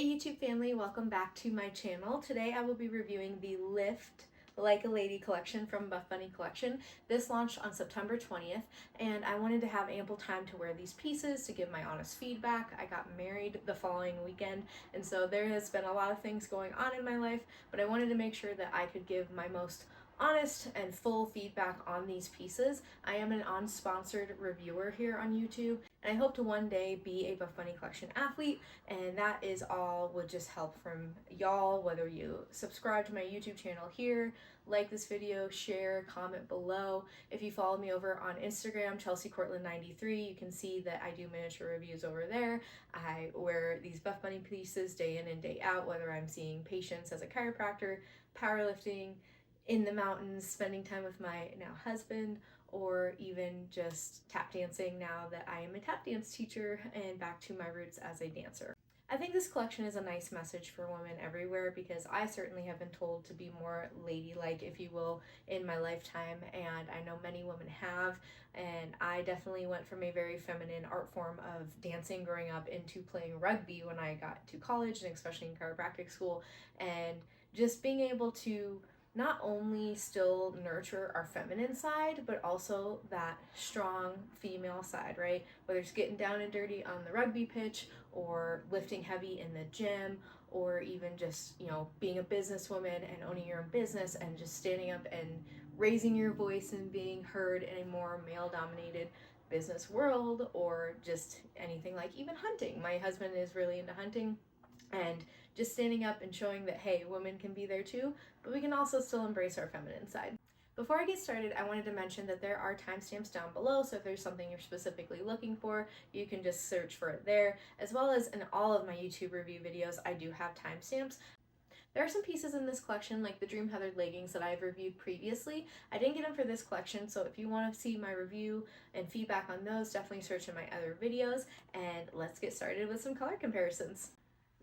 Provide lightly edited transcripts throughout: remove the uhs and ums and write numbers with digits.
Hey YouTube family, welcome back to my channel. Today I will be reviewing the Lift Like a Lady collection from Buffbunny collection. This launched on September 20th and I wanted to have ample time to wear these pieces to give my honest feedback. I got married the following weekend and so there has been a lot of things going on in my life, but I wanted to make sure that I could give my most honest and full feedback on these pieces. I am an unsponsored reviewer here on YouTube and I hope to one day be a Buffbunny collection athlete, and that is all would just help from y'all, whether you subscribe to my YouTube channel here, like this video, share, comment below. If you follow me over on Instagram, ChelseaCourtland93, you can see that I do miniature reviews over there. I wear these Buffbunny pieces day in and day out, whether I'm seeing patients as a chiropractor, powerlifting, in the mountains, spending time with my now husband, or even just tap dancing now that I am a tap dance teacher and back to my roots as a dancer. I think this collection is a nice message for women everywhere because I certainly have been told to be more ladylike, if you will, in my lifetime, and I know many women have, and I definitely went from a very feminine art form of dancing growing up into playing rugby when I got to college and especially in chiropractic school, and just being able to not only still nurture our feminine side, but also that strong female side, right? Whether it's getting down and dirty on the rugby pitch or lifting heavy in the gym, or even just, being a businesswoman and owning your own business and just standing up and raising your voice and being heard in a more male-dominated business world, or just anything like even hunting. My husband is really into hunting, and just standing up and showing that, hey, women can be there too, but we can also still embrace our feminine side. Before I get started, I wanted to mention that there are timestamps down below, so if there's something you're specifically looking for, you can just search for it there, as well as in all of my YouTube review videos, I do have timestamps. There are some pieces in this collection, like the Dream Heathered leggings that I've reviewed previously. I didn't get them for this collection, so if you want to see my review and feedback on those, definitely search in my other videos, and let's get started with some color comparisons.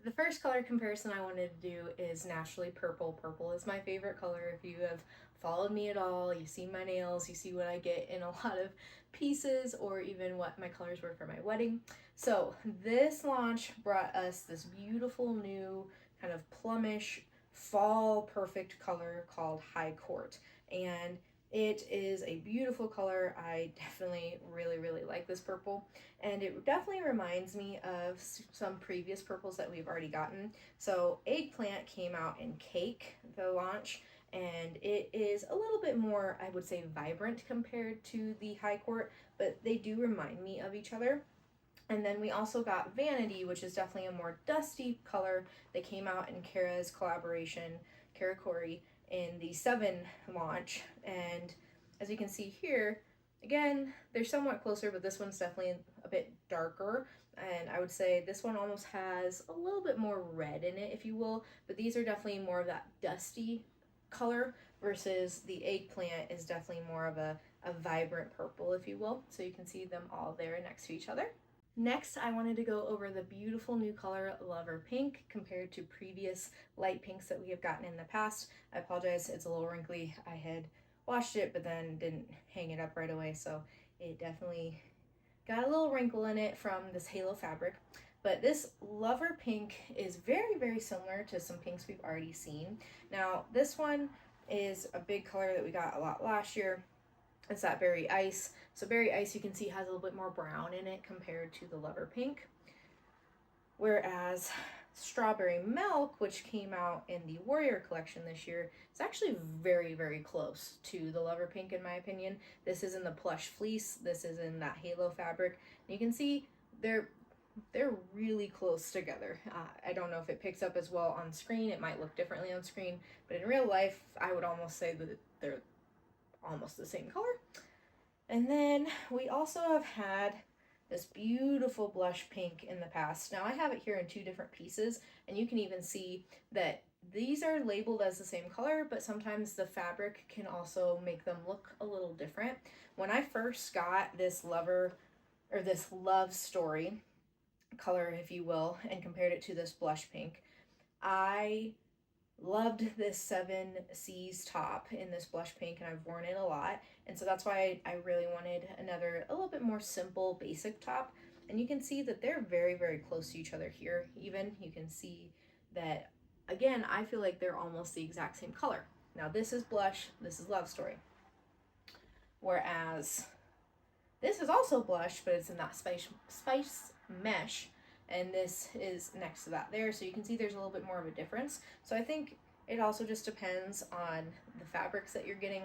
The first color comparison I wanted to do is naturally purple. Purple is my favorite color. If you have followed me at all, you see my nails, you see what I get in a lot of pieces, or even what my colors were for my wedding. So this launch brought us this beautiful new kind of plumish fall perfect color called High Court, and it is a beautiful color. I definitely really like this purple, and it definitely reminds me of some previous purples that we've already gotten. So Eggplant came out in Cake, the launch, and it is a little bit more, I would say, vibrant compared to the High Court, but they do remind me of each other. And then we also got Vanity, which is definitely a more dusty color that came out in Kara's collaboration, Kara Corey, in the 7 launch. And as you can see here, again, they're somewhat closer, but this one's definitely a bit darker. And I would say this one almost has a little bit more red in it, if you will, but these are definitely more of that dusty color, versus the Eggplant is definitely more of a vibrant purple, if you will. So you can see them all there next to each other. Next, I wanted to go over the beautiful new color Lover Pink compared to previous light pinks that we have gotten in the past. I apologize, it's a little wrinkly. I had washed it but then didn't hang it up right away, so it definitely got a little wrinkle in it from this halo fabric. But this Lover Pink is very similar to some pinks we've already seen. Now, this one is a big color that we got a lot last year. It's that Berry Ice. So Berry Ice, you can see, has a little bit more brown in it compared to the Lover Pink. Whereas Strawberry Milk, which came out in the Warrior collection this year, is actually very close to the Lover Pink in my opinion. This is in the plush fleece. This is in that halo fabric. And you can see they're really close together. I don't know if it picks up as well on screen. It might look differently on screen, but in real life, I would almost say that they're almost the same color. And then we also have had this beautiful blush pink in the past. Now I have it here in 2 different pieces, and you can even see that these are labeled as the same color, but sometimes the fabric can also make them look a little different. When I first got this this Love Story color, if you will, and compared it to this blush pink, I loved this 7 C's top in this blush pink, and I've worn it a lot, and so that's why I really wanted a little bit more simple basic top. And you can see that they're very, very close to each other here. Even you can see that, again, I feel like they're almost the exact same color. Now this is blush, this is Love Story. Whereas this is also blush, but it's in that spice mesh, and this is next to that there. So you can see there's a little bit more of a difference. So I think it also just depends on the fabrics that you're getting.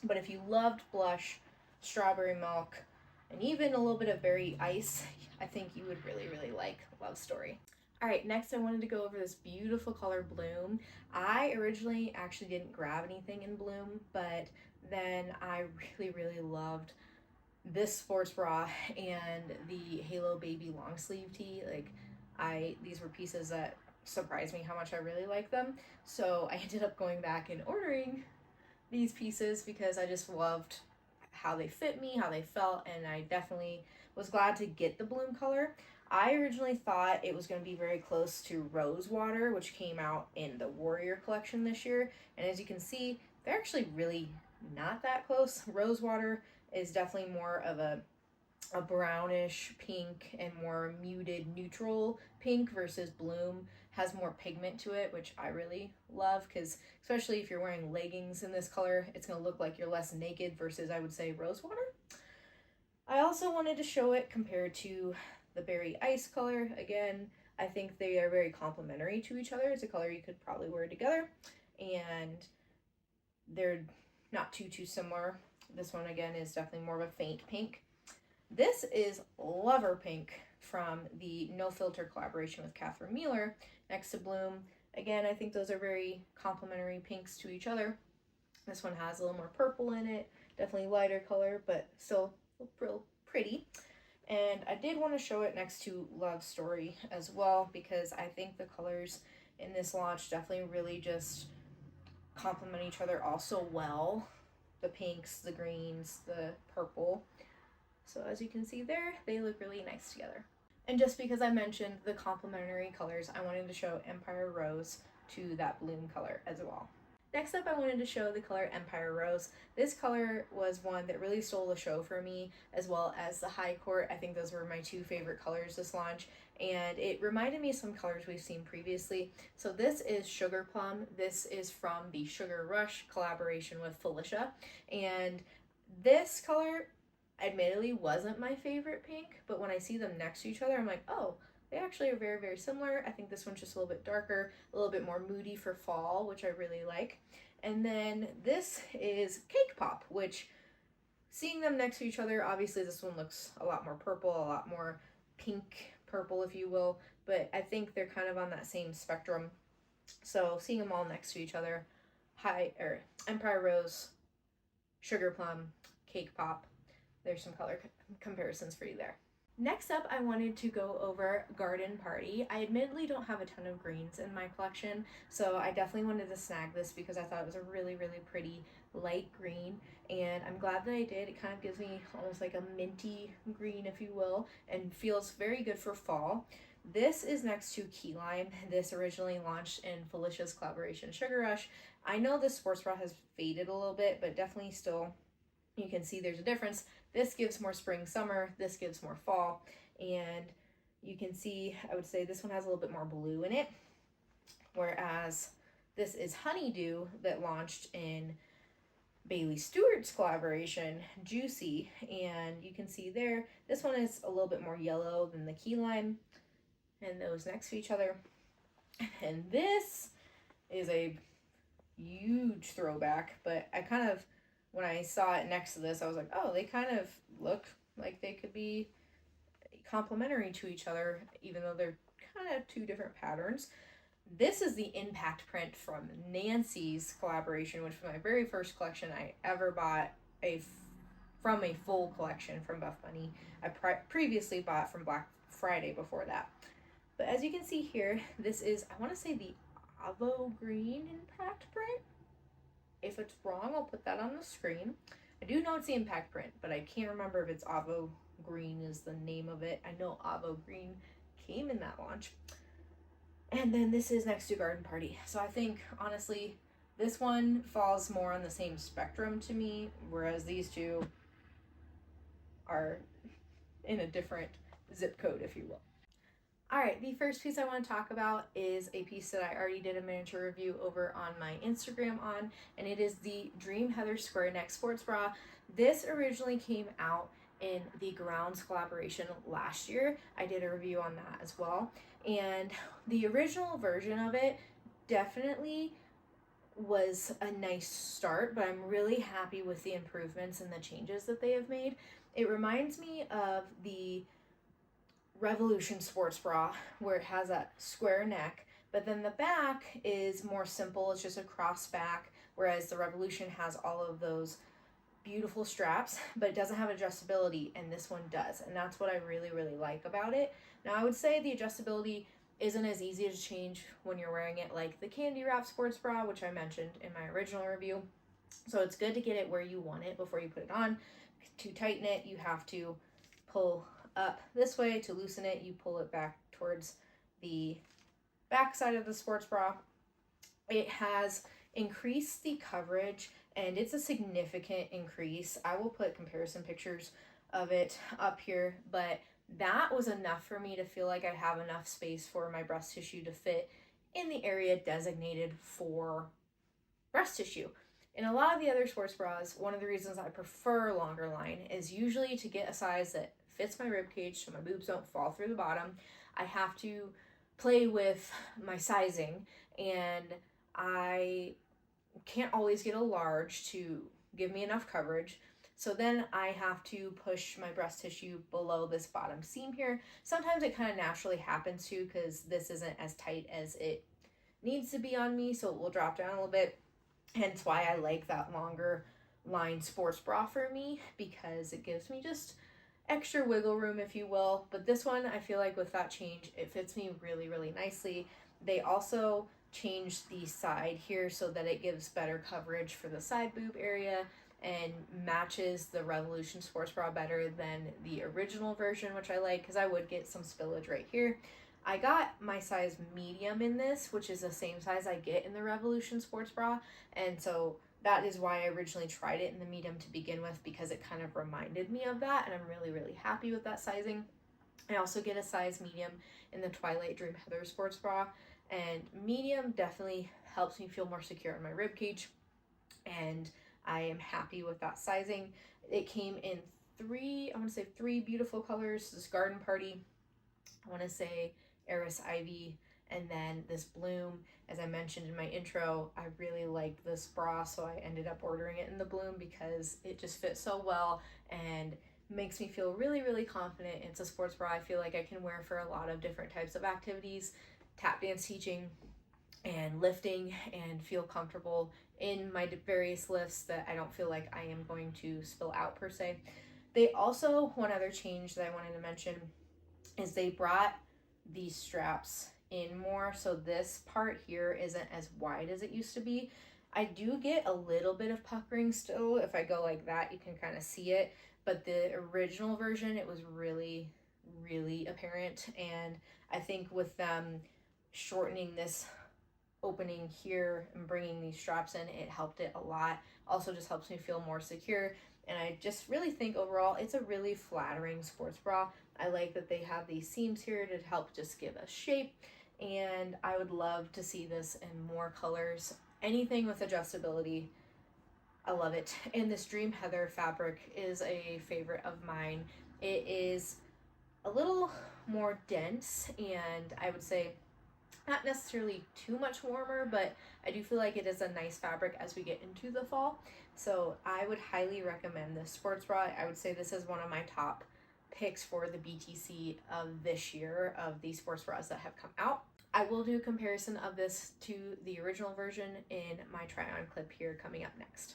But if you loved blush, strawberry milk, and even a little bit of berry ice, I think you would really, really like Love Story. All right, next I wanted to go over this beautiful color Bloom. I originally actually didn't grab anything in Bloom, but then I really, really loved this sports bra and the Halo Baby long sleeve tee. Like, these were pieces that surprised me how much I really like them. So I ended up going back and ordering these pieces because I just loved how they fit me, how they felt, and I definitely was glad to get the Bloom color. I originally thought it was going to be very close to Rosewater, which came out in the Warrior collection this year, and as you can see, they're actually really not that close. Rosewater is definitely more of a brownish pink and more muted neutral pink, versus Bloom has more pigment to it, which I really love, because especially if you're wearing leggings in this color, it's going to look like you're less naked versus, I would say, Rosewater. I also wanted to show it compared to the Berry Ice color. Again, I think they are very complementary to each other. It's a color you could probably wear together, and they're not too similar. This one, again, is definitely more of a faint pink. This is Lover Pink from the No Filter collaboration with Catherine Mueller next to Bloom. Again, I think those are very complementary pinks to each other. This one has a little more purple in it, definitely lighter color, but still real pretty. And I did want to show it next to Love Story as well, because I think the colors in this launch definitely really just complement each other also well. The pinks, the greens, the purple. So as you can see there, they look really nice together. And just because I mentioned the complementary colors, I wanted to show Empire Rose to that Bloom color as well. Next up, I wanted to show the color Empire Rose. This color was one that really stole the show for me, as well as the High Court. I think those were my two favorite colors this launch, and it reminded me of some colors we've seen previously. So this is Sugar Plum. This is from the Sugar Rush collaboration with Felicia, and this color admittedly wasn't my favorite pink, but when I see them next to each other, I'm like, oh, they actually are very, very similar. I think this one's just a little bit darker, a little bit more moody for fall, which I really like. And then this is Cake Pop, which, seeing them next to each other, obviously this one looks a lot more purple, a lot more pink purple, if you will, but I think they're kind of on that same spectrum. So seeing them all next to each other, Empire Rose, Sugar Plum, Cake Pop, there's some color comparisons for you there. Next up, I wanted to go over Garden Party. I admittedly don't have a ton of greens in my collection, so I definitely wanted to snag this because I thought it was a really, really pretty light green, and I'm glad that I did. It kind of gives me almost like a minty green, if you will, and feels very good for fall. This is next to Key Lime. This originally launched in Felicia's collaboration Sugar Rush. I know this sports bra has faded a little bit, but definitely still, you can see there's a difference. This gives more spring, summer. This gives more fall. And you can see, I would say this one has a little bit more blue in it. Whereas this is Honeydew that launched in Bailey Stewart's collaboration, Juicy. And you can see there, this one is a little bit more yellow than the Key Lime. And those next to each other. And this is a huge throwback, but I kind of, when I saw it next to this, I was like, oh, they kind of look like they could be complementary to each other, even though they're kind of two different patterns. This is the impact print from Nancy's collaboration, which was my very first collection I ever bought from a full collection from Buffbunny. I previously bought from Black Friday before that. But as you can see here, this is, I want to say, the Avo Green impact print. If it's wrong, I'll put that on the screen. I do know it's the impact print, but I can't remember if it's Avo Green is the name of it. I know Avo Green came in that launch. And then this is next to Garden Party. So I think, honestly, this one falls more on the same spectrum to me, whereas these two are in a different zip code, if you will. All right, the first piece I want to talk about is a piece that I already did a miniature review over on my Instagram on, and it is the Dream Heather Square Neck Sports Bra. This originally came out in the Grounds collaboration last year. I did a review on that as well, and the original version of it definitely was a nice start, but I'm really happy with the improvements and the changes that they have made. It reminds me of the Revolution sports bra, where it has that square neck, but then the back is more simple. It's just a cross back, whereas the Revolution has all of those beautiful straps, but it doesn't have adjustability, and this one does, and that's what I really, really like about it. Now, I would say the adjustability isn't as easy to change when you're wearing it like the Candy Wrap sports bra, which I mentioned in my original review. So it's good to get it where you want it before you put it on. To tighten it, you have to pull up this way. To loosen it, you pull it back towards the back side of the sports bra. It has increased the coverage, and it's a significant increase. I will put comparison pictures of it up here, but that was enough for me to feel like I have enough space for my breast tissue to fit in the area designated for breast tissue. In a lot of the other sports bras, one of the reasons I prefer longer line is usually to get a size that fits my rib cage so my boobs don't fall through the bottom. I have to play with my sizing, and I can't always get a large to give me enough coverage. So then I have to push my breast tissue below this bottom seam here. Sometimes it kind of naturally happens too, because this isn't as tight as it needs to be on me, so it will drop down a little bit. Hence why I like that longer line sports bra for me, because it gives me just extra wiggle room, if you will. But this one, I feel like with that change, it fits me really, really nicely. They also changed the side here so that it gives better coverage for the side boob area and matches the Revolution sports bra better than the original version, which I like, because I would get some spillage right here. I got my size medium in this, which is the same size I get in the Revolution sports bra, and so that is why I originally tried it in the medium to begin with, because it kind of reminded me of that, and I'm really, really happy with that sizing. I also get a size medium in the Twilight Dream Heather sports bra, and medium definitely helps me feel more secure in my rib cage, and I am happy with that sizing. It came in three beautiful colors. This Garden Party, I want to say Eris Ivy, and then this Bloom. As I mentioned in my intro, I really like this bra, so I ended up ordering it in the Bloom because it just fits so well and makes me feel really, really confident. It's a sports bra I feel like I can wear for a lot of different types of activities, tap dance teaching and lifting, and feel comfortable in my various lifts that I don't feel like I am going to spill out per se. They also, one other change that I wanted to mention is they brought these straps in more, so this part here isn't as wide as it used to be. I do get a little bit of puckering still. If I go like that, you can kind of see it, but the original version, it was really, really apparent, and I think with them shortening this opening here and bringing these straps in, it helped it a lot. Also just helps me feel more secure, and I just really think overall it's a really flattering sports bra. I like that they have these seams here to help just give us shape, and I would love to see this in more colors. Anything with adjustability, I love it. And this Dream Heather fabric is a favorite of mine. It is a little more dense, and I would say not necessarily too much warmer, but I do feel like it is a nice fabric as we get into the fall. So I would highly recommend this sports bra. I would say this is one of my top picks for the BTC of this year of the sports bras that have come out. I will do a comparison of this to the original version in my try on clip here coming up next.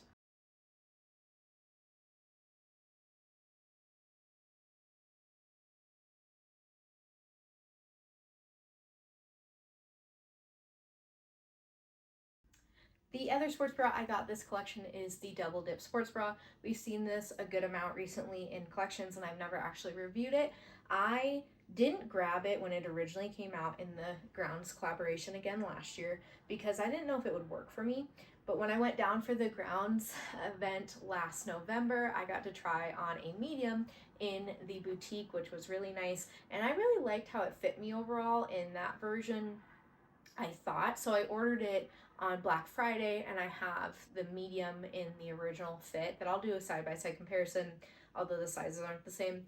The other sports bra I got this collection is the Double Dip sports bra. We've seen this a good amount recently in collections, and I've never actually reviewed it. I Didn't grab it when it originally came out in the Grounds collaboration again last year because I didn't know if it would work for me. But when I went down for the Grounds event last November, I got to try on a medium in the boutique, which was really nice. And I really liked how it fit me overall in that version, I thought. So I ordered it on Black Friday, and I have the medium in the original fit that I'll do a side-by-side comparison, although the sizes aren't the same.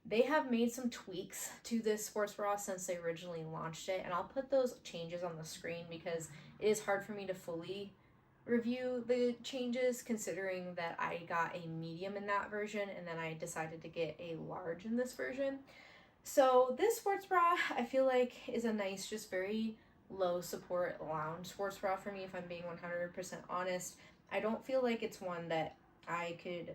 They have made some tweaks to this sports bra since they originally launched it, and I'll put those changes on the screen because it is hard for me to fully review the changes considering that I got a medium in that version and then I decided to get a large in this version. So this sports bra I feel like is a nice, just very low support lounge sports bra for me, if I'm being 100% honest. I don't feel like it's one that I could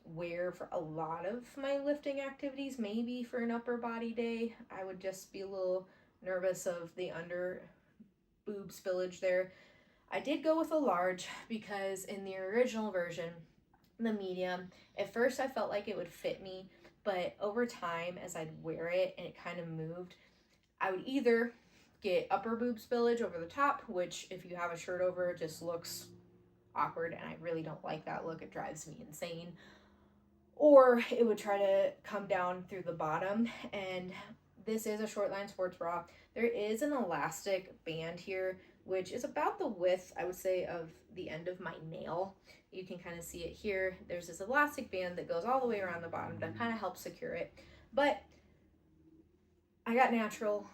wear for a lot of my lifting activities. Maybe for an upper body day I would just be a little nervous of the under boob spillage there. I did go with a large because in the original version, the medium, at first I felt like it would fit me, but over time as I'd wear it and it kind of moved, I would either get upper boob spillage over the top, which if you have a shirt over just looks awkward and I really don't like that look, it drives me insane, or it would try to come down through the bottom. And this is a short line sports bra. There is an elastic band here, which is about the width, I would say, of the end of my nail. You can kind of see it here. There's this elastic band that goes all the way around the bottom to kind of help secure it. But I got natural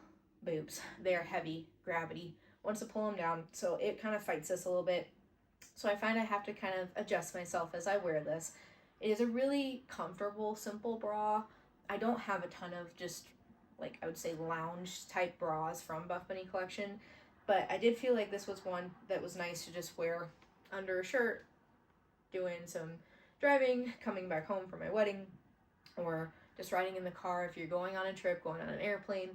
boobs. They are heavy, gravity. Once I pull them down, so it kind of fights this a little bit. So I find I have to kind of adjust myself as I wear this. It is a really comfortable, simple bra. I don't have a ton of just, like, I would say lounge type bras from Buffbunny collection, but I did feel like this was one that was nice to just wear under a shirt, doing some driving, coming back home from my wedding, or just riding in the car if you're going on a trip, going on an airplane.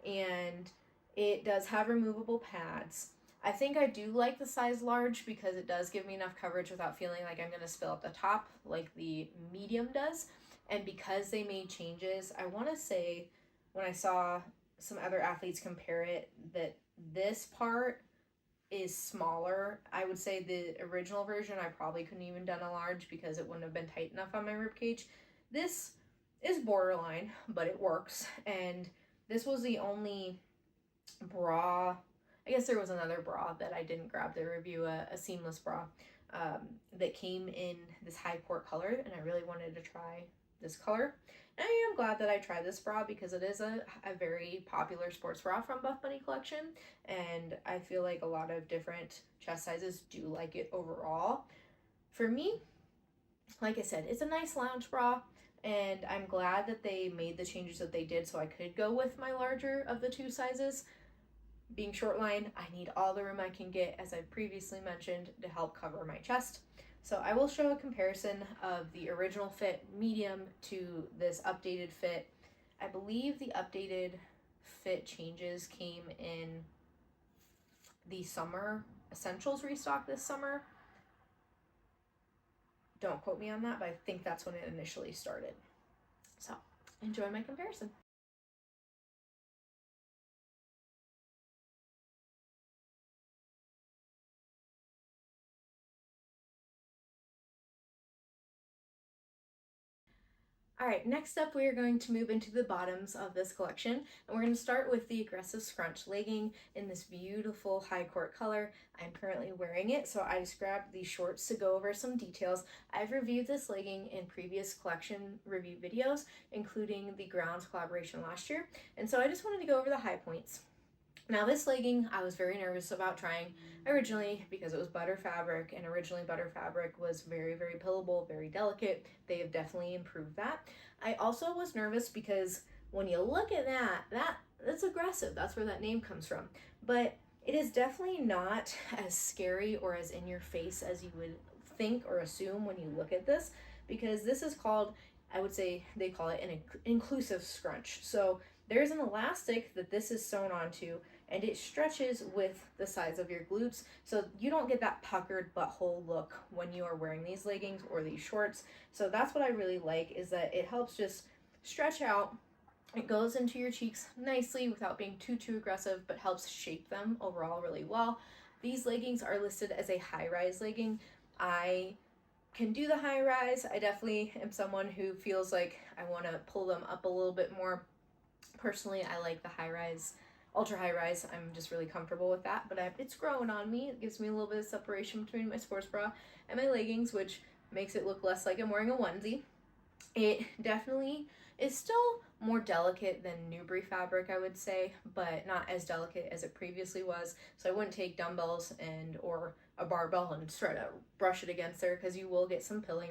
And it does have removable pads. I think I do like the size large because it does give me enough coverage without feeling like I'm going to spill up the top like the medium does. And because they made changes, I want to say when I saw some other athletes compare it, that this part is smaller. I would say the original version I probably couldn't even done a large because it wouldn't have been tight enough on my ribcage. This is borderline, but it works. And this was the only bra, I guess there was another bra that I didn't grab the review, a seamless bra that came in this high port color, and I really wanted to try this color. And I am glad that I tried this bra because it is a very popular sports bra from Buffbunny collection, and I feel like a lot of different chest sizes do like it overall. For me, like I said, it's a nice lounge bra, and I'm glad that they made the changes that they did so I could go with my larger of the two sizes. Being short line, I need all the room I can get, as I previously mentioned, to help cover my chest. So I will show a comparison of the original fit medium to this updated fit. I believe the updated fit changes came in the summer essentials restock this summer. Don't quote me on that, but I think that's when it initially started. So enjoy my comparison. All right, next up we are going to move into the bottoms of this collection, and we're going to start with the aggressive scrunch legging in this beautiful high court color. I'm currently wearing it, so I just grabbed these shorts to go over some details. I've reviewed this legging in previous collection review videos, including the Grounds collaboration last year, and so I just wanted to go over the high points. Now this legging I was very nervous about trying originally because it was butter fabric, and originally butter fabric was very, very pillable, very delicate. They have definitely improved that. I also was nervous because when you look at that's aggressive. That's where that name comes from. But it is definitely not as scary or as in your face as you would think or assume when you look at this, because this is called, I would say they call it an inclusive scrunch. So there's an elastic that this is sewn onto, and it stretches with the size of your glutes, so you don't get that puckered butthole look when you are wearing these leggings or these shorts. So that's what I really like, is that it helps just stretch out It goes into your cheeks nicely without being too aggressive, but helps shape them overall really well. These leggings are listed as a high-rise legging. I can do the high rise. I definitely am someone who feels like I want to pull them up a little bit more. Personally, I like the high rise, ultra high rise. I'm just really comfortable with that, but it's growing on me. It gives me a little bit of separation between my sports bra and my leggings, which makes it look less like I'm wearing a onesie. It definitely is still more delicate than Newbury fabric, I would say, but not as delicate as it previously was. So I wouldn't take dumbbells or a barbell and try to brush it against there, because you will get some pilling.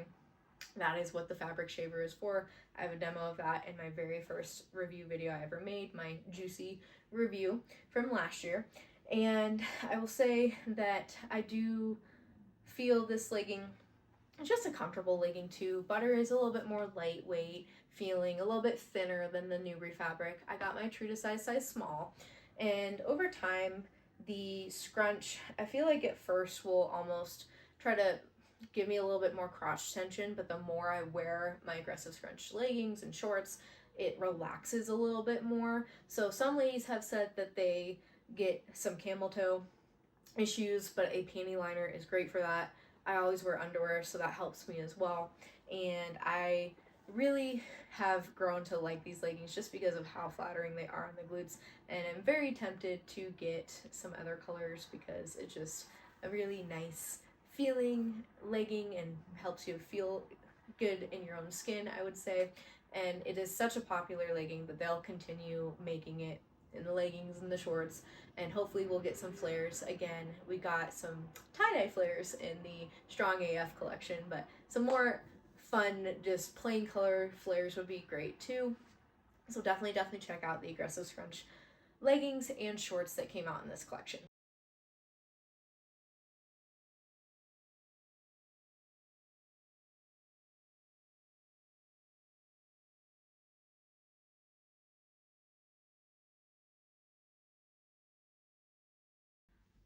That is what the fabric shaver is for. I have a demo of that in my very first review video I ever made, my juicy review from last year. And I will say that I do feel this legging, it's just a comfortable legging too. Butter is a little bit more lightweight feeling, a little bit thinner than the Newbury fabric. I got my true to size small, and over time the scrunch, I feel like at first will almost try to give me a little bit more crotch tension, but the more I wear my aggressive scrunch leggings and shorts, it relaxes a little bit more. So some ladies have said that they get some camel toe issues, but a panty liner is great for that. I always wear underwear, so that helps me as well. And I really have grown to like these leggings just because of how flattering they are on the glutes, and I'm very tempted to get some other colors because it's just a really nice feeling legging and helps you feel good in your own skin, I would say. And it is such a popular legging that they'll continue making it in the leggings and the shorts, and hopefully we'll get some flares again. We got some tie-dye flares in the Strong AF collection, but some more fun, just plain color flares would be great too. So definitely check out the aggressive scrunch leggings and shorts that came out in this collection.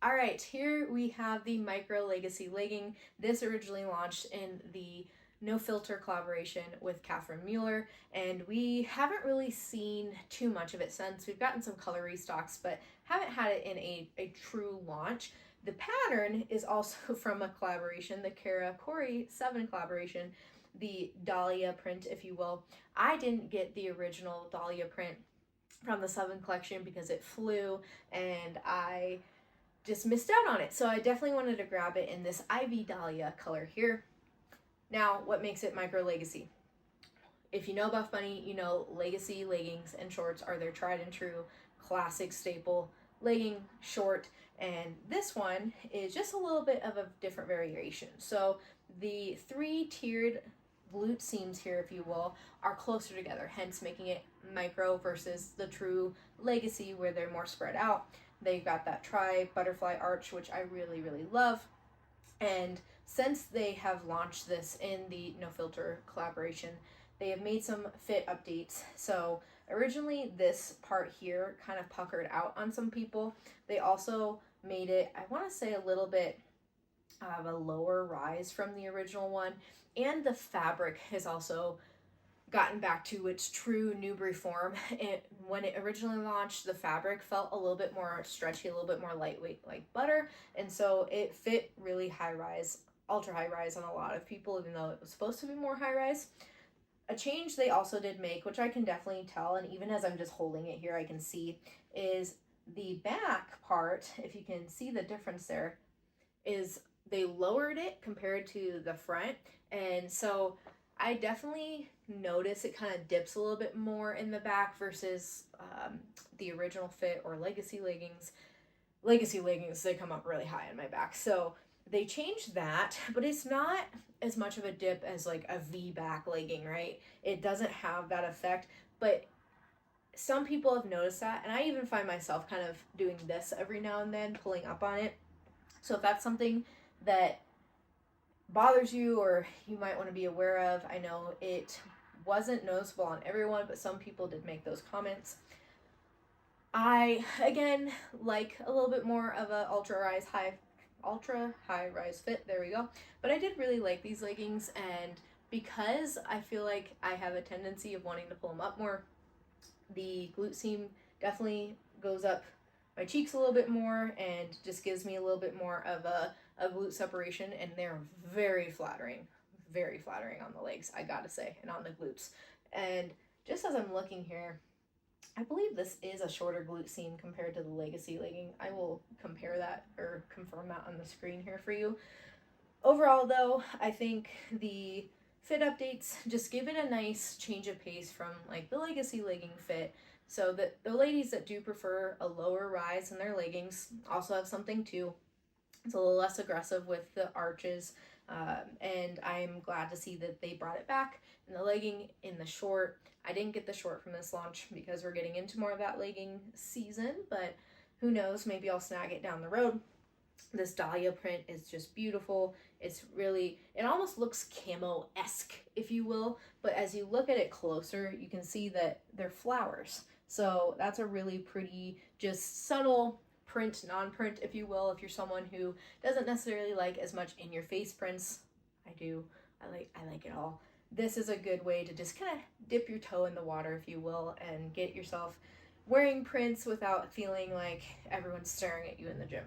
All right, here we have the Micro Legacy legging. This originally launched in the No Filter collaboration with Catherine Mueller, and we haven't really seen too much of it since. We've gotten some color restocks, but haven't had it in a true launch. The pattern is also from a collaboration, the Kara Corey 7 collaboration, the Dahlia print, if you will. I didn't get the original Dahlia print from the 7 collection because it flew, and I just missed out on it. So I definitely wanted to grab it in this Ivy Dahlia color here. Now, what makes it Micro Legacy? If you know Buffbunny, you know Legacy leggings and shorts are their tried and true classic staple legging short, and this one is just a little bit of a different variation. So the 3-tiered glute seams here, if you will, are closer together, hence making it micro versus the true Legacy where they're more spread out. They've got that butterfly arch, which I really love. And since they have launched this in the No Filter collaboration, they have made some fit updates. So originally this part here kind of puckered out on some people. They also made it, I want to say, a little bit of a lower rise from the original one. And the fabric has also gotten back to its true Newbury form. When it originally launched, the fabric felt a little bit more stretchy, a little bit more lightweight like butter, and so it fit really high rise, ultra high rise on a lot of people, even though it was supposed to be more high rise. A change they also did make, which I can definitely tell, and even as I'm just holding it here I can see, is the back part, if you can see the difference there, is they lowered it compared to the front, and so I definitely notice it kind of dips a little bit more in the back versus the original fit or Legacy leggings. Legacy leggings, they come up really high on my back. So they changed that, but it's not as much of a dip as like a V-back legging, right? It doesn't have that effect, but some people have noticed that, and I even find myself kind of doing this every now and then, pulling up on it. So if that's something that bothers you or you might want to be aware of, I know it wasn't noticeable on everyone, but some people did make those comments. I, again, like a little bit more of a ultra high rise fit, there we go, but I did really like these leggings, and because I feel like I have a tendency of wanting to pull them up more, The glute seam definitely goes up my cheeks a little bit more and just gives me a little bit more of a glute separation, and they're very flattering on the legs, I gotta say, and on the glutes. And just as I'm looking here, I believe this is a shorter glute seam compared to the Legacy legging. I will compare that or confirm that on the screen here for you. Overall though, I think the fit updates just give it a nice change of pace from like the Legacy legging fit, so that the ladies that do prefer a lower rise in their leggings also have something too. It's a little less aggressive with the arches, and I'm glad to see that they brought it back. And the legging in the short, I didn't get the short from this launch because we're getting into more of that legging season, but who knows, maybe I'll snag it down the road. This dahlia print is just beautiful. It's really, it almost looks camo-esque, if you will, but as you look at it closer, you can see that they're flowers. So that's a really pretty, just subtle print, non-print, if you will, if you're someone who doesn't necessarily like as much in your face prints. I do. I like it all. This is a good way to just kind of dip your toe in the water, if you will, and get yourself wearing prints without feeling like everyone's staring at you in the gym.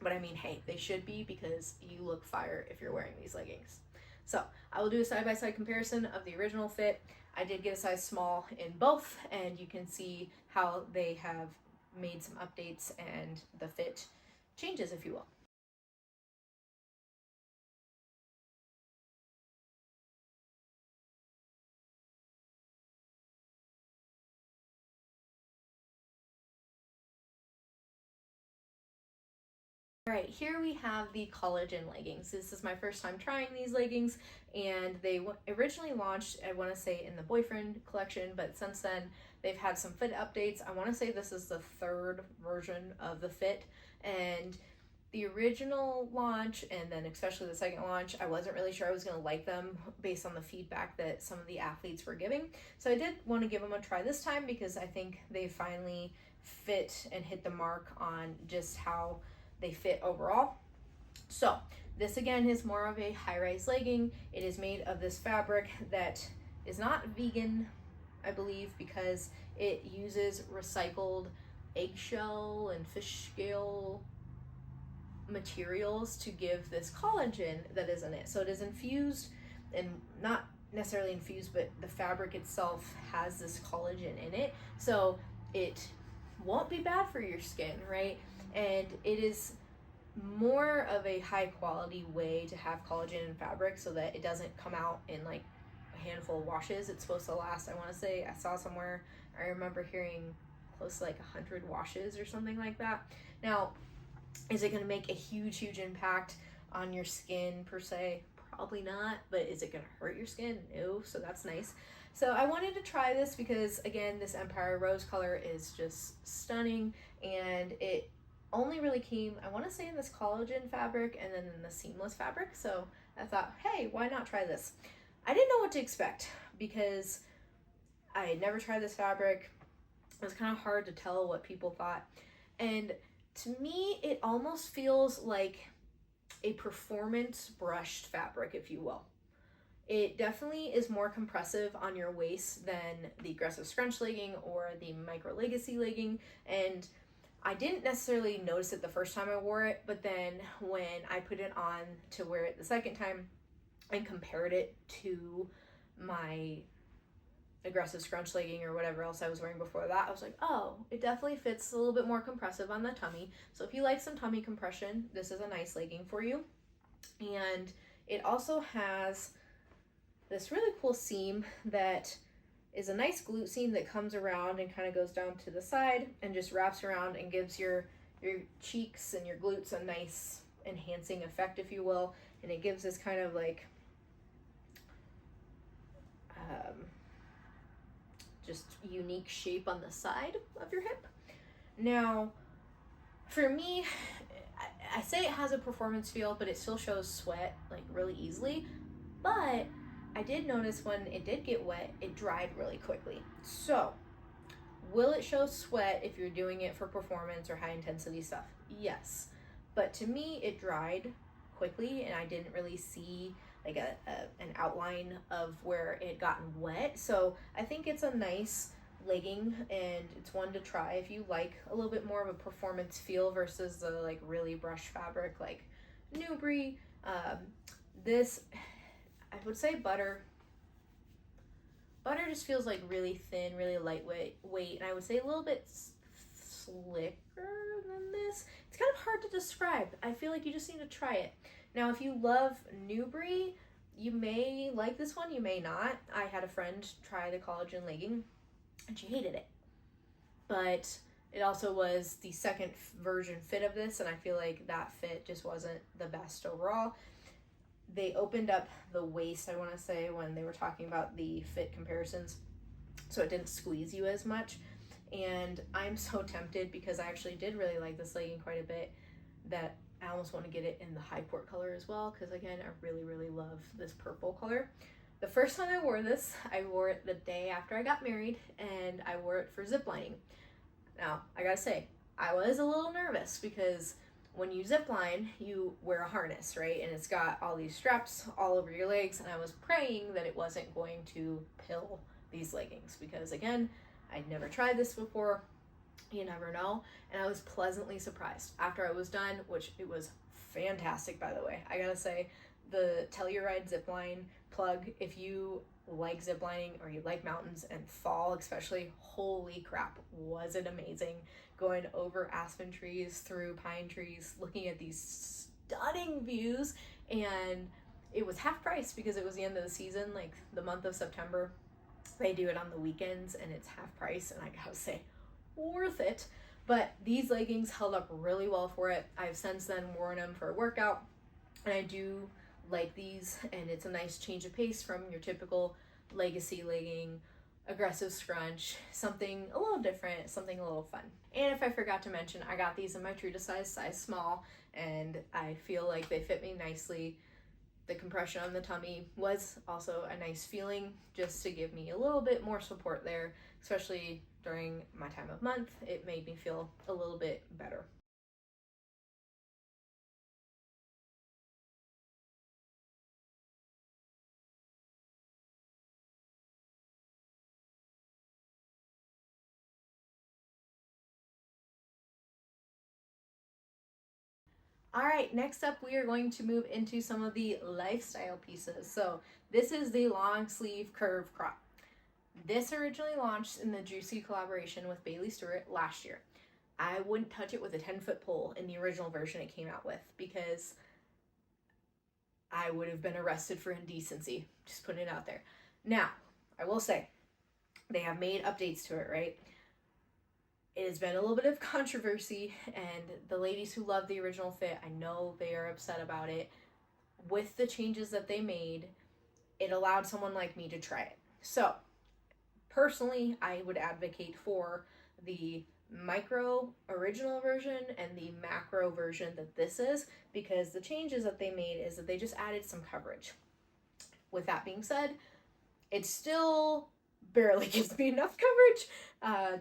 But I mean, hey, they should be, because you look fire if you're wearing these leggings. So I will do a side-by-side comparison of the original fit. I did get a size small in both, and you can see how they have made some updates and the fit changes, if you will. All right, here we have the collagen leggings. This is my first time trying these leggings, and they originally launched, I want to say, in the boyfriend collection, but since then they've had some fit updates. I want to say this is the third version of the fit, and the original launch, and then especially the second launch, I wasn't really sure I was going to like them based on the feedback that some of the athletes were giving. So I did want to give them a try this time, because I think they finally fit and hit the mark on just how they fit overall. So this again is more of a high-rise legging. It is made of this fabric that is not vegan, I believe, because it uses recycled eggshell and fish scale materials to give this collagen that is in it. So it is infused, and not necessarily infused, but the fabric itself has this collagen in it, so it won't be bad for your skin, right? And it is more of a high quality way to have collagen in fabric, so that it doesn't come out in like a handful of washes. It's supposed to last, I want to say, I saw somewhere, I remember hearing close to like 100 washes or something like that. Now, is it going to make a huge impact on your skin per se? Probably not. But is it going to hurt your skin? No. So that's nice. So I wanted to try this because, again, this Empire Rose color is just stunning, and it only really came, I want to say, in this collagen fabric and then in the seamless fabric. So I thought, hey, why not try this? I didn't know what to expect because I had never tried this fabric. It was kind of hard to tell what people thought. And to me, it almost feels like a performance brushed fabric, if you will. It definitely is more compressive on your waist than the aggressive scrunch legging or the micro legacy legging, and I didn't necessarily notice it the first time I wore it, but then when I put it on to wear it the second time and compared it to my aggressive scrunch legging or whatever else I was wearing before that, I was like, oh, it definitely fits a little bit more compressive on the tummy. So if you like some tummy compression, this is a nice legging for you. And it also has this really cool seam that is a nice glute seam that comes around and kind of goes down to the side and just wraps around and gives your cheeks and your glutes a nice enhancing effect, if you will. And it gives this kind of like just unique shape on the side of your hip. Now, for me, I say it has a performance feel, but it still shows sweat like really easily. But I did notice when it did get wet, it dried really quickly. So, will it show sweat if you're doing it for performance or high intensity stuff? Yes. But to me, it dried quickly and I didn't really see like an outline of where it had gotten wet. So I think it's a nice legging, and it's one to try if you like a little bit more of a performance feel versus the like really brushed fabric like Newbury. This, I would say butter just feels like really thin, really lightweight, and I would say a little bit slicker than this. It's kind of hard to describe. I feel like you just need to try it. Now, if you love Newbury, you may like this one, you may not. I had a friend try the collagen legging and she hated it. But it also was the second version fit of this, and I feel like that fit just wasn't the best overall. They opened up the waist, I want to say, when they were talking about the fit comparisons, so it didn't squeeze you as much. And I'm so tempted, because I actually did really like this legging quite a bit, that I almost want to get it in the high port color as well, because again, I really love this purple color. The first time I wore this, I wore it the day after I got married, and I wore it for zip lining. Now, I gotta say, I was a little nervous, because when you zip line, you wear a harness, right? And it's got all these straps all over your legs, and I was praying that it wasn't going to pill these leggings, because again, I'd never tried this before. You never know. And I was pleasantly surprised after I was done, which it was fantastic, by the way. I gotta say, the Telluride zipline plug, if you like ziplining or you like mountains and fall especially, holy crap, was it amazing. Going over aspen trees, through pine trees, looking at these stunning views. And it was half price because it was the end of the season, like the month of September. They do it on the weekends and it's half price, and I gotta say, worth it. But these leggings held up really well for it. I've since then worn them for a workout, and I do like these, and it's a nice change of pace from your typical legacy legging, aggressive scrunch, something a little different, something a little fun. And if I forgot to mention, I got these in my true to size small, and I feel like they fit me nicely. The compression on the tummy was also a nice feeling, just to give me a little bit more support there, especially during my time of month. It made me feel a little bit better. All right, next up we are going to move into some of the lifestyle pieces. So this is the long sleeve curve crop. This originally launched in the Juicy collaboration with Bailey Stewart last year. I wouldn't touch it with a 10-foot pole in the original version it came out with, because I would have been arrested for indecency. Just putting it out there. Now, I will say, they have made updates to it, right? It has been a little bit of controversy, and the ladies who love the original fit, I know they are upset about it. With the changes that they made, it allowed someone like me to try it. So, personally, I would advocate for the micro original version and the macro version that this is, because the changes that they made is that they just added some coverage. With that being said, it still barely gives me enough coverage.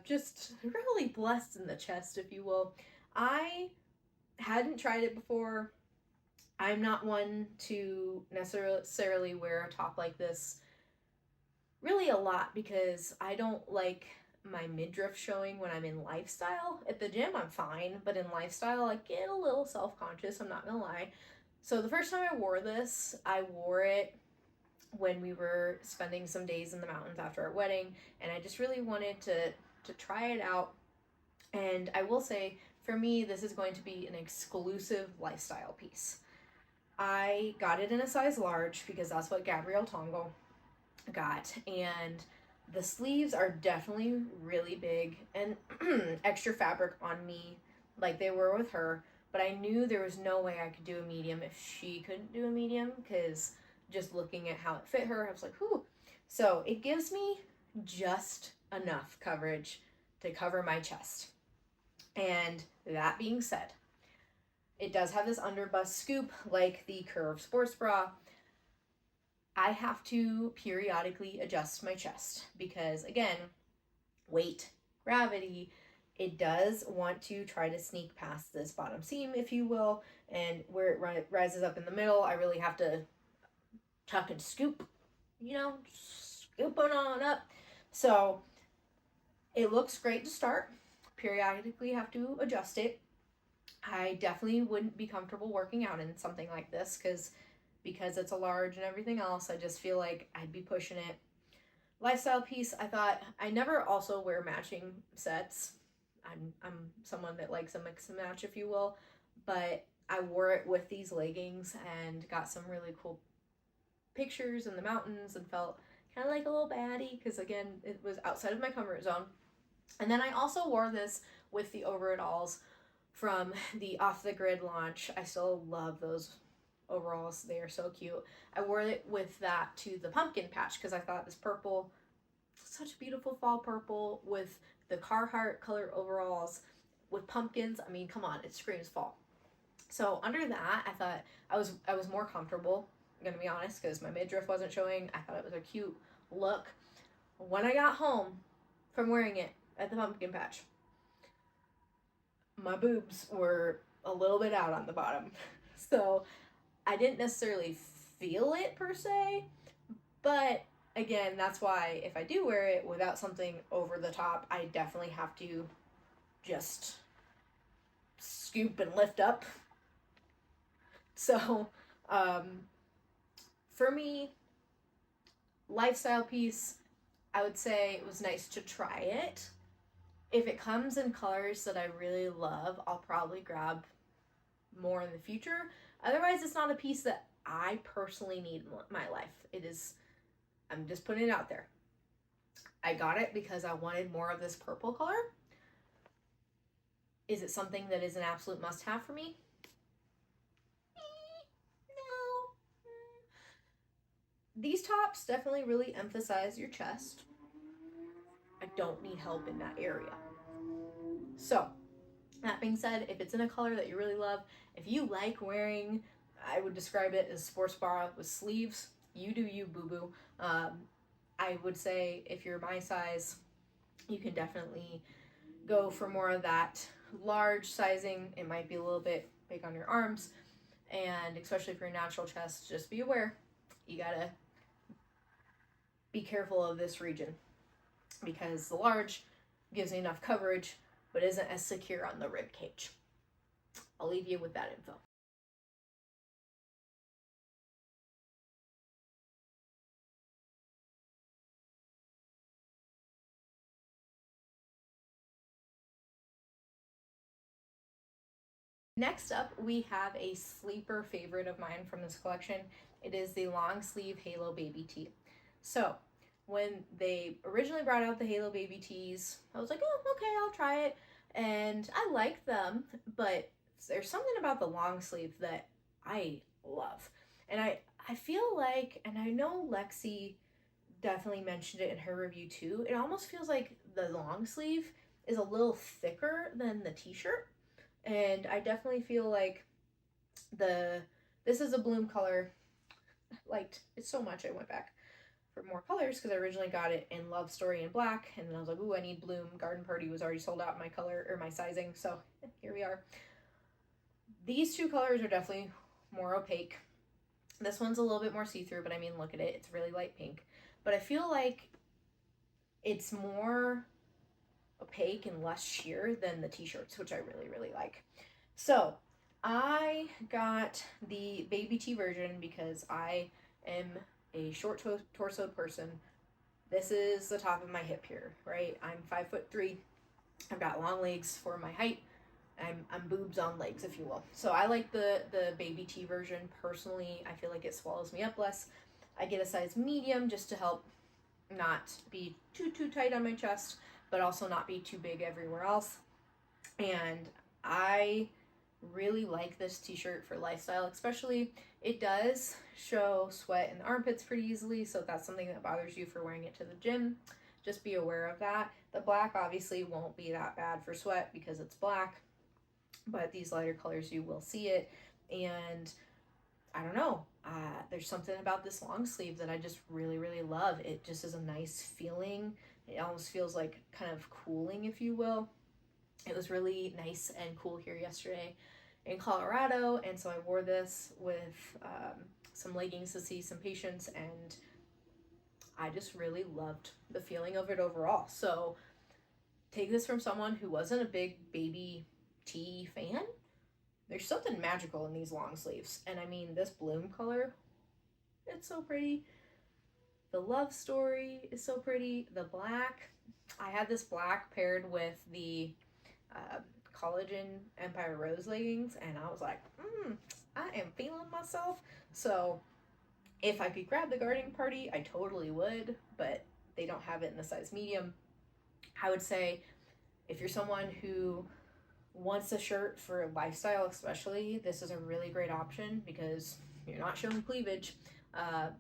Just really blessed in the chest, if you will. I hadn't tried it before. I'm not one to necessarily wear a top like this really a lot, because I don't like my midriff showing when I'm in lifestyle. At the gym, I'm fine, but in lifestyle, I get a little self-conscious, I'm not gonna lie. So the first time I wore this, I wore it when we were spending some days in the mountains after our wedding, and I just really wanted to try it out. And I will say, for me, this is going to be an exclusive lifestyle piece. I got it in a size large because that's what Gabrielle Tongo got, and the sleeves are definitely really big and extra fabric on me like they were with her, but I knew there was no way I could do a medium if she couldn't do a medium, because just looking at how it fit her, I was like, whew. So it gives me just enough coverage to cover my chest. And that being said, it does have this under bust scoop like the Curve sports bra. I have to periodically adjust my chest because, again, weight, gravity, it does want to try to sneak past this bottom seam, if you will, and where it rises up in the middle, I really have to tuck and scoop, scoop on up. So It looks great to start. Periodically have to adjust it. I definitely wouldn't be comfortable working out in something like this because it's a large and everything else. I just feel like I'd be pushing it. Lifestyle piece, I thought I never also wear matching sets. I'm someone that likes a mix and match, if you will, but I wore it with these leggings and got some really cool pictures in the mountains and felt kind of like a little baddie because, again, it was outside of my comfort zone. And then I also wore this with the Over-It-Alls from the Off the Grid launch. I still love those overalls. They are so cute. I wore it with that to the pumpkin patch because I thought this purple, such a beautiful fall purple with the Carhartt color overalls with pumpkins. I mean, come on, it screams fall. So under that, I thought I was more comfortable, I'm gonna be honest, because my midriff wasn't showing. I thought it was a cute look. When I got home from wearing it at the pumpkin patch, my boobs were a little bit out on the bottom. So I didn't necessarily feel it per se, but again, that's why if I do wear it without something over the top, I definitely have to just scoop and lift up. So for me, lifestyle piece, I would say it was nice to try it. If it comes in colors that I really love, I'll probably grab more in the future. Otherwise, it's not a piece that I personally need in my life. It is, I'm just putting it out there. I got it because I wanted more of this purple color. Is it something that is an absolute must-have for me? No. These tops definitely really emphasize your chest. I don't need help in that area. So, that being said, if it's in a color that you really love, if you like wearing, I would describe it as sports bra with sleeves, you do you, boo-boo. I would say if you're my size, you can definitely go for more of that large sizing. It might be a little bit big on your arms, and especially for your natural chest, just be aware. You gotta be careful of this region because the large gives you enough coverage but isn't as secure on the rib cage. I'll leave you with that info. Next up, we have a sleeper favorite of mine from this collection. It is the long sleeve Halo Baby Tee. So when they originally brought out the Halo Baby Tees, I was like, oh, okay, I'll try it. And I like them, but there's something about the long sleeve that I love. And I feel like, and I know Lexi definitely mentioned it in her review too, it almost feels like the long sleeve is a little thicker than the t-shirt. And I definitely feel like this is a bloom color. Liked it so much I went back for more colors because I originally got it in Love Story in black, and then I was like, ooh, I need bloom. Garden Party was already sold out in my color or my sizing, so here we are. These two colors are definitely more opaque. This one's a little bit more see-through, but I mean, look at it, it's really light pink. But I feel like it's more opaque and less sheer than the t-shirts, which I really, really like. So I got the baby tee version because I am a short torsoed person. This is the top of my hip here, right? I'm 5'3". I've got long legs for my height. I'm boobs on legs, if you will. So I like the baby tee version personally. I feel like it swallows me up less. I get a size medium just to help not be too tight on my chest, but also not be too big everywhere else. And I really like this t-shirt for lifestyle, especially it does show sweat in the armpits pretty easily, so if that's something that bothers you for wearing it to the gym, just be aware of that. The black obviously won't be that bad for sweat because it's black, but these lighter colors you will see it. And I don't know, there's something about this long sleeve that I just really, really love. It just is a nice feeling. It almost feels like kind of cooling, if you will. It was really nice and cool here yesterday in Colorado, and so I wore this with some leggings to see some patients, and I just really loved the feeling of it overall. So take this from someone who wasn't a big baby tee fan. There's something magical in these long sleeves. And I mean, this bloom color, it's so pretty. The love story is so pretty. The black, I had this black paired with the Collagen Empire Rose leggings, and I was like, I am feeling myself. So if I could grab the gardening party, I totally would, but they don't have it in the size medium. I would say if you're someone who wants a shirt for lifestyle especially, this is a really great option because you're not showing cleavage.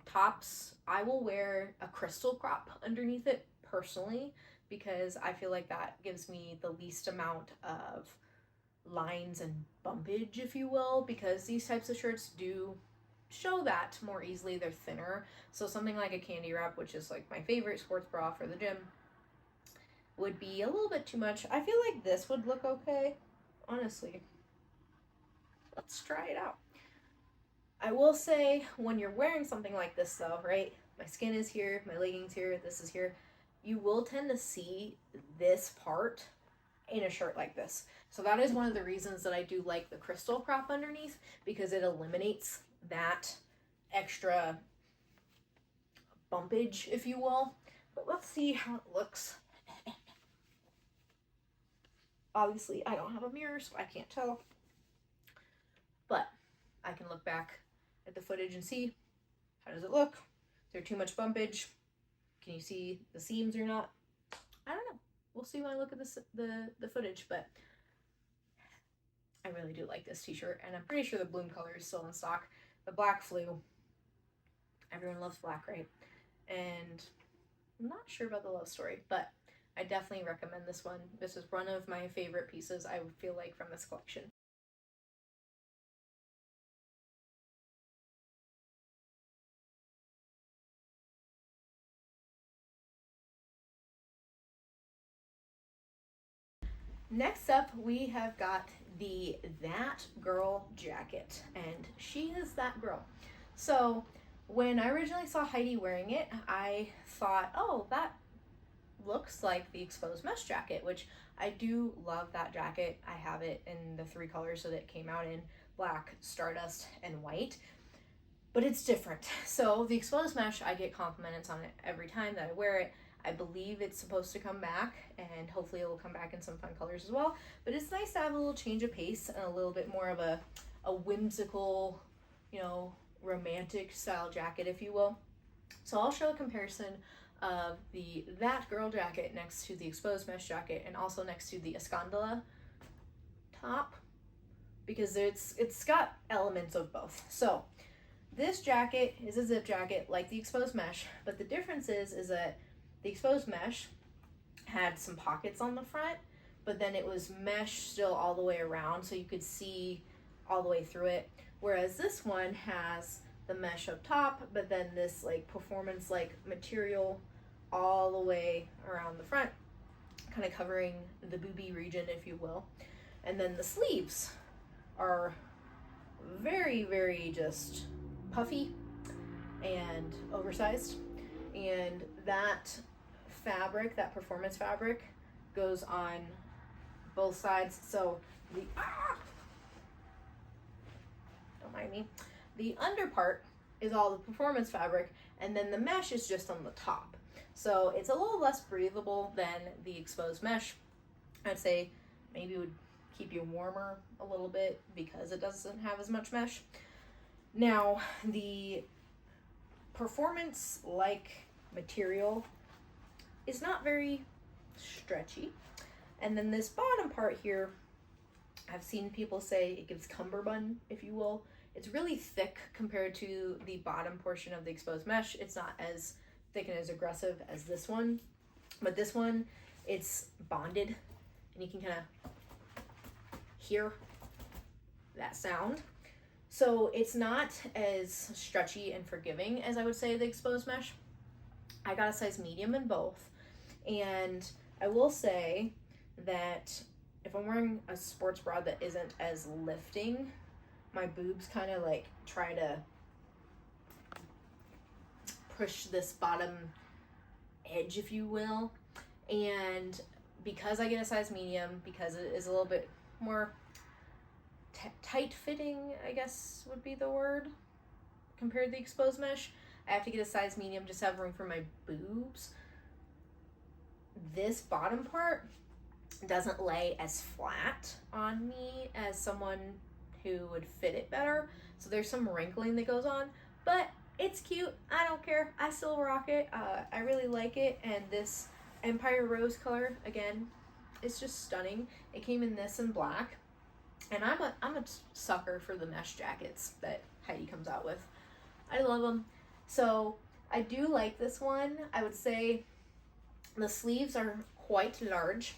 Tops, I will wear a crystal crop underneath it personally because I feel like that gives me the least amount of lines and bumpage, if you will, because these types of shirts do show that more easily. They're thinner. So something like a candy wrap, which is like my favorite sports bra for the gym, would be a little bit too much. I feel like this would look okay, honestly. Let's try it out. I will say, when you're wearing something like this though, right? My skin is here, my leggings here, this is here. You will tend to see this part in a shirt like this. So that is one of the reasons that I do like the crystal crop underneath, because it eliminates that extra bumpage, if you will. But let's see how it looks. Obviously, I don't have a mirror, so I can't tell. But I can look back at the footage and see, how does it look? Is there too much bumpage? Can you see the seams or not? I don't know. We'll see when I look at the footage, but I really do like this t-shirt, and I'm pretty sure the bloom color is still in stock. The black flew. Everyone loves black, right? And I'm not sure about the love story, but I definitely recommend this one. This is one of my favorite pieces, I feel like, from this collection. Next up, we have got the That Girl jacket, and she is that girl. So when I originally saw Heidi wearing it, I thought, oh, that looks like the exposed mesh jacket, which I do love that jacket. I have it in the 3 colors that it came out in: black, stardust, and white. But it's different. So the exposed mesh, I get compliments on it every time that I wear it. I believe it's supposed to come back, and hopefully it will come back in some fun colors as well. But it's nice to have a little change of pace and a little bit more of a whimsical, you know, romantic style jacket, if you will. So I'll show a comparison of the That Girl jacket next to the exposed mesh jacket, and also next to the Escandala top, because it's got elements of both. So this jacket is a zip jacket like the exposed mesh, but the difference is that the exposed mesh had some pockets on the front, but then it was mesh still all the way around, so you could see all the way through it. Whereas this one has the mesh up top, but then this like performance like material all the way around the front, kind of covering the boobie region, if you will. And then the sleeves are very, very just puffy and oversized. And that fabric, that performance fabric, goes on both sides. So the don't mind me. The under part is all the performance fabric, and then the mesh is just on the top. So it's a little less breathable than the exposed mesh. I'd say maybe it would keep you warmer a little bit because it doesn't have as much mesh. Now, the performance like material is not very stretchy. And then this bottom part here, I've seen people say it gives cummerbund, if you will. It's really thick compared to the bottom portion of the exposed mesh. It's not as thick and as aggressive as this one, but this one, it's bonded, and you can kind of hear that sound. So it's not as stretchy and forgiving as I would say the exposed mesh. I got a size medium in both, and I will say that if I'm wearing a sports bra that isn't as lifting, my boobs kind of like try to push this bottom edge, if you will. And because I get a size medium, because it is a little bit more tight fitting, I guess would be the word, compared to the exposed mesh, I have to get a size medium just to have room for my boobs. This bottom part doesn't lay as flat on me as someone who would fit it better. So there's some wrinkling that goes on, but it's cute. I don't care. I still rock it. I really like it. And this Empire Rose color, again, it's just stunning. It came in this and black. And I'm a sucker for the mesh jackets that Heidi comes out with. I love them. So I do like this one. I would say the sleeves are quite large.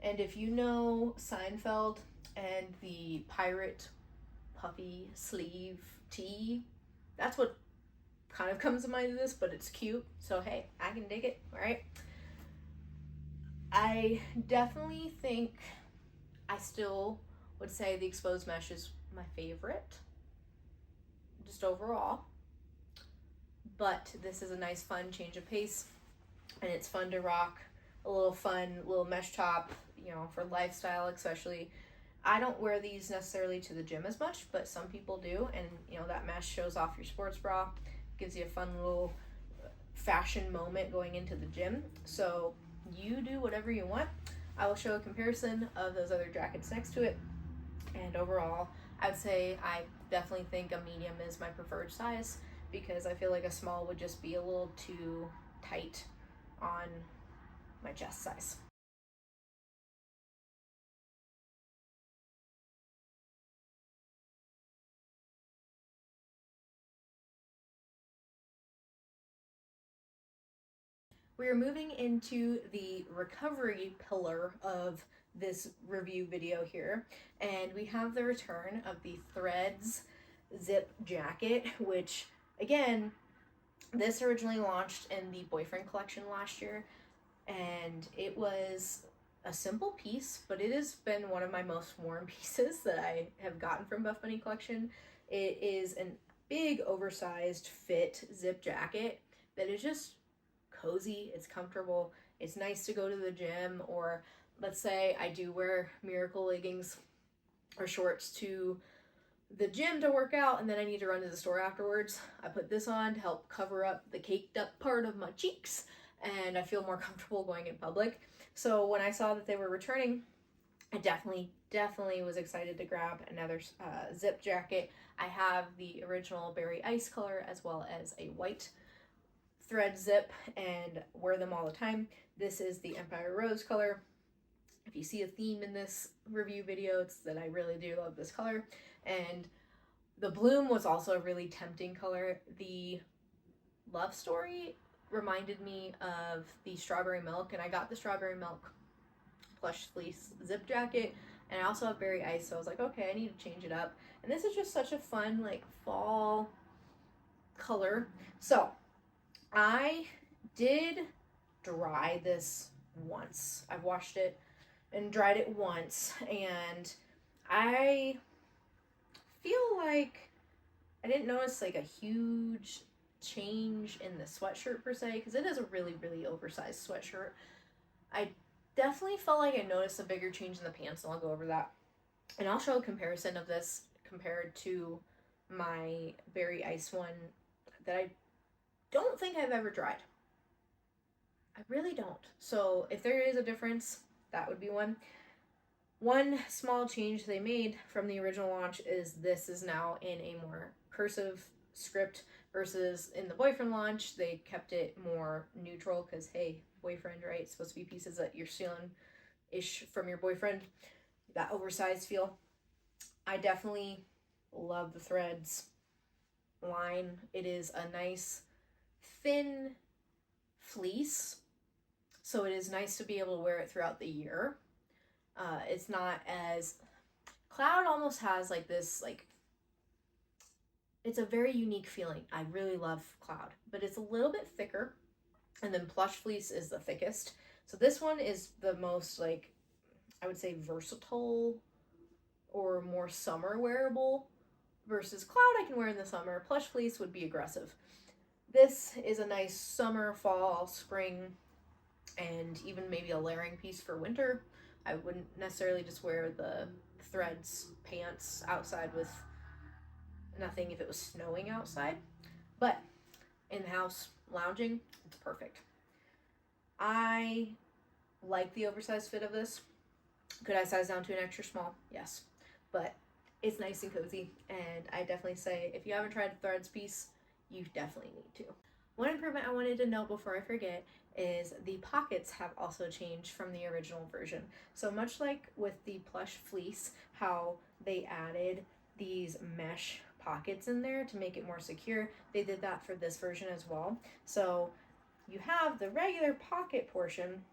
And if you know Seinfeld and the pirate puffy sleeve tee, that's what kind of comes to mind of this, but it's cute. So hey, I can dig it, right? I definitely think I still would say the exposed mesh is my favorite, just overall. But this is a nice, fun change of pace, and it's fun to rock a little fun little mesh top, you know, for lifestyle especially. I don't wear these necessarily to the gym as much, but some people do, and you know, that mesh shows off your sports bra, gives you a fun little fashion moment going into the gym. So you do whatever you want. I will show a comparison of those other jackets next to it, and overall I would say I definitely think a medium is my preferred size, because I feel like a small would just be a little too tight on my chest size. We are moving into the recovery pillar of this review video here, and we have the return of the Threads zip jacket, which again, this originally launched in the boyfriend collection last year, and it was a simple piece, but it has been one of my most worn pieces that I have gotten from Buffbunny collection. It is a big oversized fit zip jacket that is just cozy, it's comfortable, it's nice to go to the gym, or let's say I do wear Miracle leggings or shorts to the gym to work out, and then I need to run to the store afterwards. I put this on to help cover up the caked up part of my cheeks, and I feel more comfortable going in public. So when I saw that they were returning, I definitely was excited to grab another zip jacket. I have the original Berry Ice color as well as a white thread zip and wear them all the time. This is the Empire Rose color. If you see a theme in this review video, it's that I really do love this color. And the bloom was also a really tempting color. The Love Story reminded me of the Strawberry Milk, and I got the Strawberry Milk plush fleece zip jacket, and I also have Berry Ice, so I was like, okay, I need to change it up. And this is just such a fun, like, fall color. So I did dry this once. I've washed it and dried it once, and I feel like I didn't notice like a huge change in the sweatshirt per se, because it is a really, really oversized sweatshirt. I definitely felt like I noticed a bigger change in the pants, and I'll go over that. And I'll show a comparison of this compared to my Berry Ice one that I don't think I've ever dried. I really don't. So if there is a difference, that would be one. One small change they made from the original launch is this is now in a more cursive script versus in the boyfriend launch. They kept it more neutral because, hey, boyfriend, right? It's supposed to be pieces that you're stealing-ish from your boyfriend. That oversized feel. I definitely love the Threads line. It is a nice thin fleece, so it is nice to be able to wear it throughout the year. It's not as Cloud almost has like this, like, it's a very unique feeling. I really love Cloud, but it's a little bit thicker, and then Plush Fleece is the thickest. So this one is the most, like, I would say versatile or more summer wearable, versus Cloud I can wear in the summer. Plush Fleece would be aggressive. This is a nice summer, fall, spring and even maybe a layering piece for winter. I wouldn't necessarily just wear the threads pants outside with nothing if it was snowing outside, but in the house lounging, it's perfect. I like the oversized fit of this. Could I size down to an extra small? Yes, but it's nice and cozy, and I definitely say if you haven't tried the threads piece, you definitely need to. One improvement I wanted to note before I forget is the pockets have also changed from the original version. So much like with the plush fleece, how they added these mesh pockets in there to make it more secure, they did that for this version as well. So you have the regular pocket portion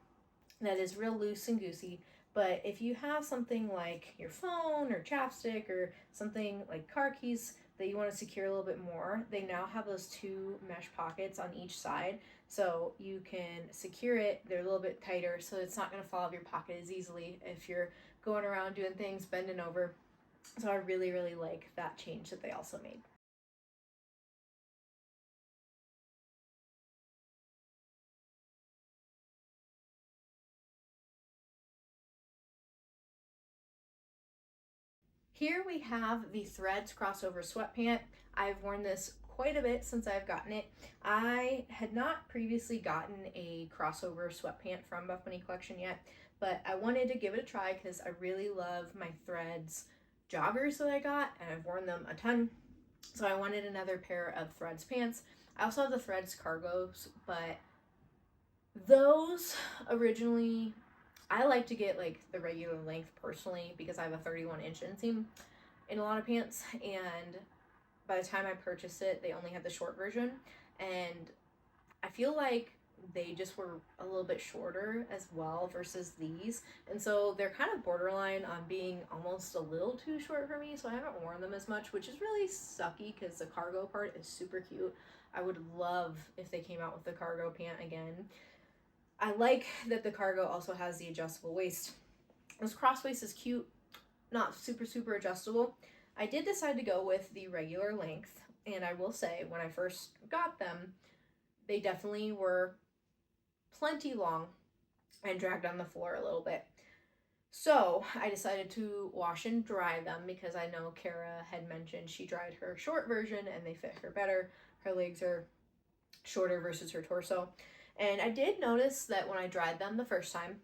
that is real loose and goosey, but if you have something like your phone or chapstick or something like car keys that you want to secure a little bit more, they now have those two mesh pockets on each side, so you can secure it. They're a little bit tighter, so it's not going to fall out of your pocket as easily if you're going around doing things, bending over. So I really, really like that change that they also made. Here we have the Threads crossover sweatpant. I've worn this quite a bit since I've gotten it. I had not previously gotten a crossover sweatpant from Buffbunny collection yet, but I wanted to give it a try because I really love my Threads joggers that I got, and I've worn them a ton. So I wanted another pair of Threads pants. I also have the Threads cargos, but those originally, I like to get like the regular length personally because I have a 31-inch inseam in a lot of pants, and by the time I purchased it, they only had the short version, and I feel like they just were a little bit shorter as well versus these, and so they're kind of borderline on being almost a little too short for me, so I haven't worn them as much, which is really sucky because the cargo part is super cute. I would love if they came out with the cargo pant again. I like that the cargo also has the adjustable waist. This cross waist is cute, not super adjustable. I did decide to go with the regular length, and I will say when I first got them, they definitely were plenty long and dragged on the floor a little bit. So I decided to wash and dry them because I know Kara had mentioned she dried her short version and they fit her better. Her legs are shorter versus her torso. And I did notice that when I dried them the first time,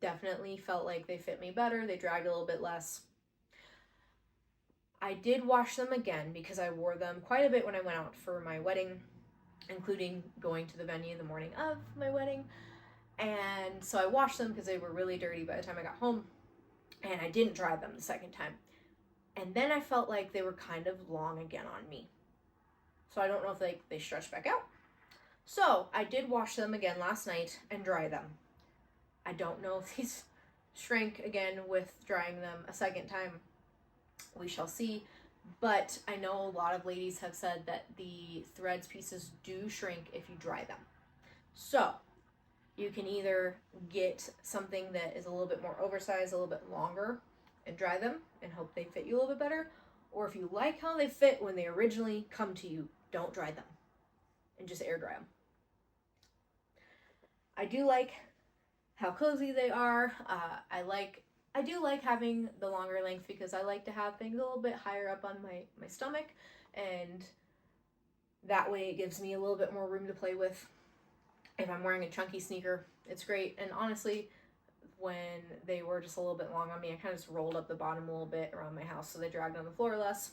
definitely felt like they fit me better. They dragged a little bit less. I did wash them again because I wore them quite a bit when I went out for my wedding, including going to the venue the morning of my wedding. And so I washed them because they were really dirty by the time I got home, and I didn't dry them the second time. And then I felt like they were kind of long again on me. So I don't know if they stretched back out. So I did wash them again last night and dry them. I don't know if these shrank again with drying them a second time. We shall see. But I know a lot of ladies have said that the threads pieces do shrink if you dry them. So you can either get something that is a little bit more oversized, a little bit longer, and dry them and hope they fit you a little bit better. Or if you like how they fit when they originally come to you, don't dry them and just air dry them. I do like how cozy they are. I do like having the longer length because I like to have things a little bit higher up on my stomach, and that way it gives me a little bit more room to play with. If I'm wearing a chunky sneaker, it's great. And honestly, when they were just a little bit long on me, I kind of just rolled up the bottom a little bit around my house so they dragged on the floor less.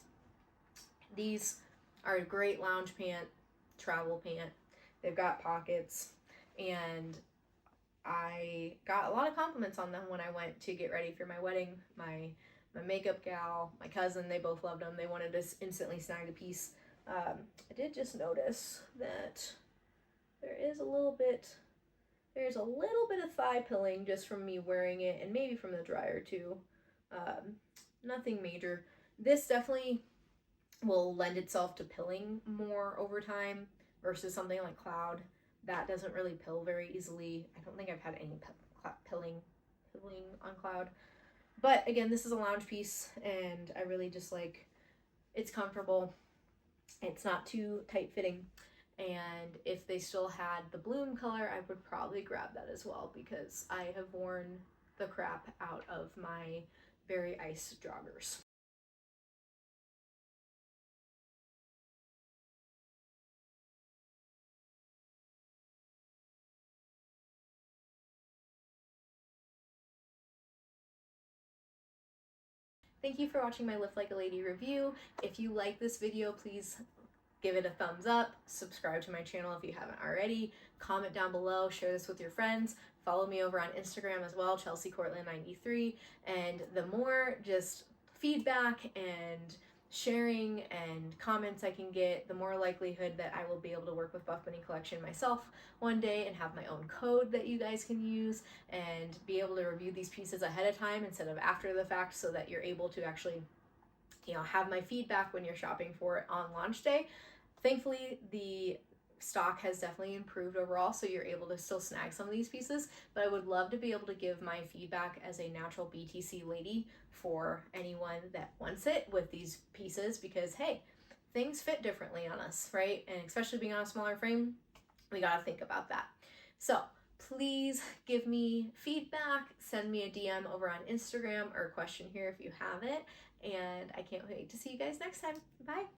These are a great lounge pant, travel pant. They've got pockets, and I got a lot of compliments on them when I went to get ready for my wedding. My makeup gal, my cousin, they both loved them. They wanted to instantly snag a piece. I did just notice that there's a little bit of thigh pilling just from me wearing it, and maybe from the dryer too. Nothing major. This definitely will lend itself to pilling more over time versus something like Cloud. That doesn't really pill very easily. I don't think I've had any pilling on Cloud. But again, this is a lounge piece, and I really just like, it's comfortable. It's not too tight fitting, And if they still had the bloom color, I would probably grab that as well, because I have worn the crap out of my Very Ice joggers. Thank you for watching my Lift Like a Lady review. If you like this video, please give it a thumbs up, subscribe to my channel if you haven't already, comment down below, share this with your friends, follow me over on Instagram as well, ChelseaCourtland93, and the more just feedback and sharing and comments I can get, the more likelihood that I will be able to work with Buffbunny Collection myself one day and have my own code that you guys can use and be able to review these pieces ahead of time instead of after the fact, so that you're able to actually, you know, have my feedback when you're shopping for it on launch day. Thankfully, the stock has definitely improved overall, so you're able to still snag some of these pieces, but I would love to be able to give my feedback as a natural BTC lady for anyone that wants it with these pieces, because hey, things fit differently on us, right? And especially being on a smaller frame, we gotta think about that. So please give me feedback, send me a DM over on Instagram or a question here if you have it, and I can't wait to see you guys next time. Bye.